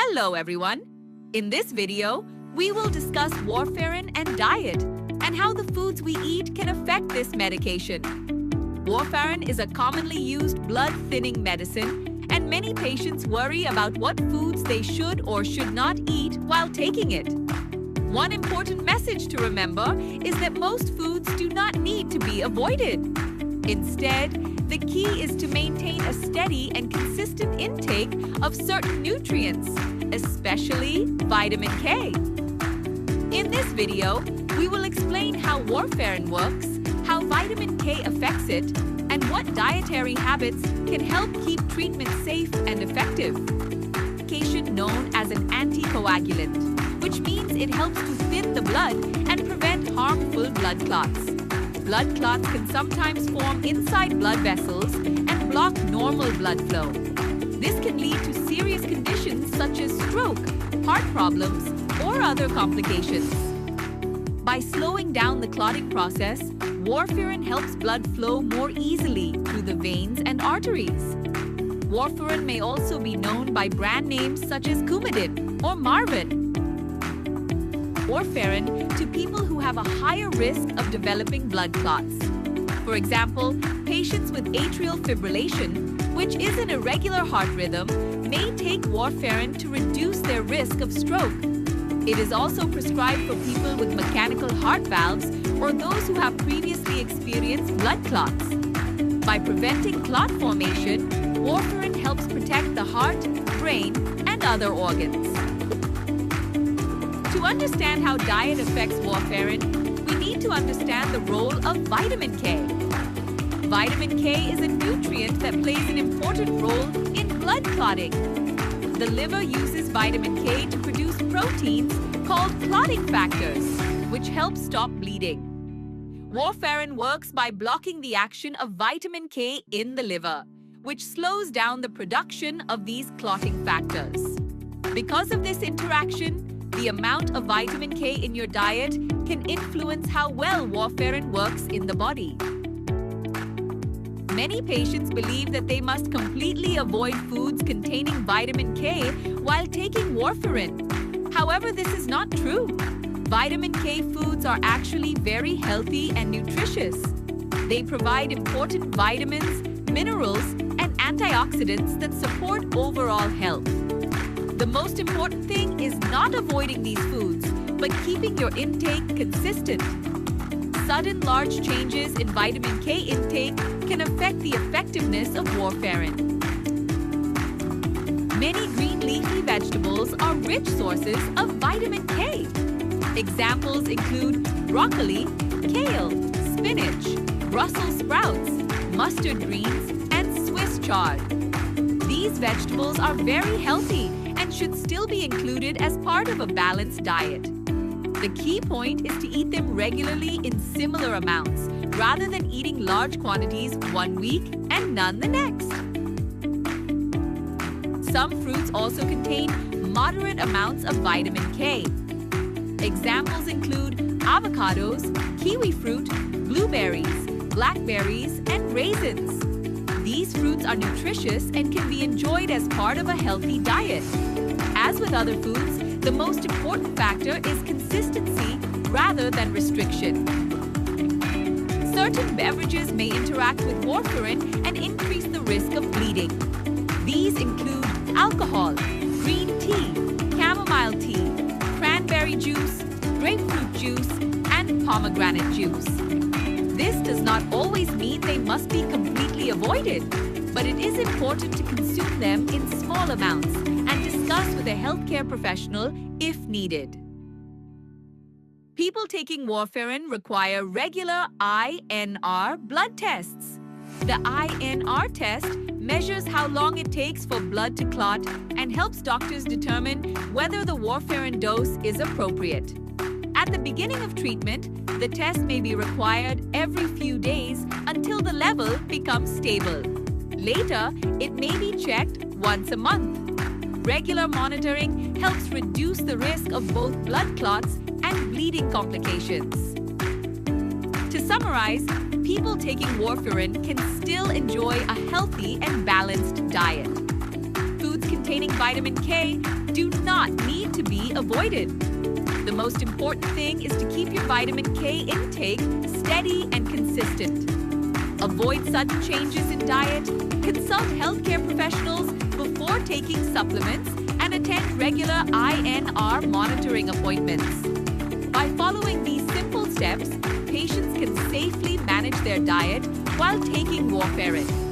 Hello everyone! In this video, we will discuss warfarin and diet and how the foods we eat can affect this medication. Warfarin is a commonly used blood-thinning medicine, and many patients worry about what foods they should or should not eat while taking it. One important message to remember is that most foods do not need to be avoided. Instead, the key is to maintain a steady and consistent intake of certain nutrients, especially vitamin K. In this video, we will explain how warfarin works, how vitamin K affects it, and what dietary habits can help keep treatment safe and effective. Medication known as an anticoagulant, which means it helps to thin the blood and prevent harmful blood clots. Blood clots can sometimes form inside blood vessels and block normal blood flow. This can lead to serious conditions such as stroke, heart problems, or other complications. By slowing down the clotting process, warfarin helps blood flow more easily through the veins and arteries. Warfarin may also be known by brand names such as Coumadin or Marvin. Warfarin to people who have a higher risk of developing blood clots. For example, patients with atrial fibrillation, which is an irregular heart rhythm, may take warfarin to reduce their risk of stroke. It is also prescribed for people with mechanical heart valves or those who have previously experienced blood clots. By preventing clot formation, warfarin helps protect the heart, brain, and other organs. To understand how diet affects warfarin, we need to understand the role of vitamin K. Vitamin K is a nutrient that plays an important role in blood clotting. The liver uses vitamin K to produce proteins called clotting factors, which help stop bleeding. Warfarin works by blocking the action of vitamin K in the liver, which slows down the production of these clotting factors. Because of this interaction, the amount of vitamin K in your diet can influence how well warfarin works in the body. Many patients believe that they must completely avoid foods containing vitamin K while taking warfarin. However, this is not true. Vitamin K foods are actually very healthy and nutritious. They provide important vitamins, minerals, and antioxidants that support overall health. The most important thing is not avoiding these foods, but keeping your intake consistent. Sudden large changes in vitamin K intake can affect the effectiveness of warfarin. Many green leafy vegetables are rich sources of vitamin K. Examples include broccoli, kale, spinach, Brussels sprouts, mustard greens, and Swiss chard. These vegetables are very healthy and should still be included as part of a balanced diet. The key point is to eat them regularly in similar amounts, rather than eating large quantities one week and none the next. Some fruits also contain moderate amounts of vitamin K. Examples include avocados, kiwi fruit, blueberries, blackberries, and raisins. These fruits are nutritious and can be enjoyed as part of a healthy diet. As with other foods, the most important factor is consistency rather than restriction. Certain beverages may interact with warfarin and increase the risk of bleeding. These include alcohol, green tea, chamomile tea, cranberry juice, grapefruit juice, and pomegranate juice. This does not always mean they must be completely avoided, but it is important to consume them in small amounts and discuss with a healthcare professional if needed. People taking warfarin require regular INR blood tests. The INR test measures how long it takes for blood to clot and helps doctors determine whether the warfarin dose is appropriate. At the beginning of treatment, the test may be required every few days until the level becomes stable. Later, it may be checked once a month. Regular monitoring helps reduce the risk of both blood clots and bleeding complications. To summarize, people taking warfarin can still enjoy a healthy and balanced diet. Foods containing vitamin K do not need to be avoided. The most important thing is to keep your vitamin K intake steady and consistent. Avoid sudden changes in diet, consult healthcare professionals before taking supplements, and attend regular INR monitoring appointments. By following these simple steps, patients can safely manage their diet while taking Warfarin.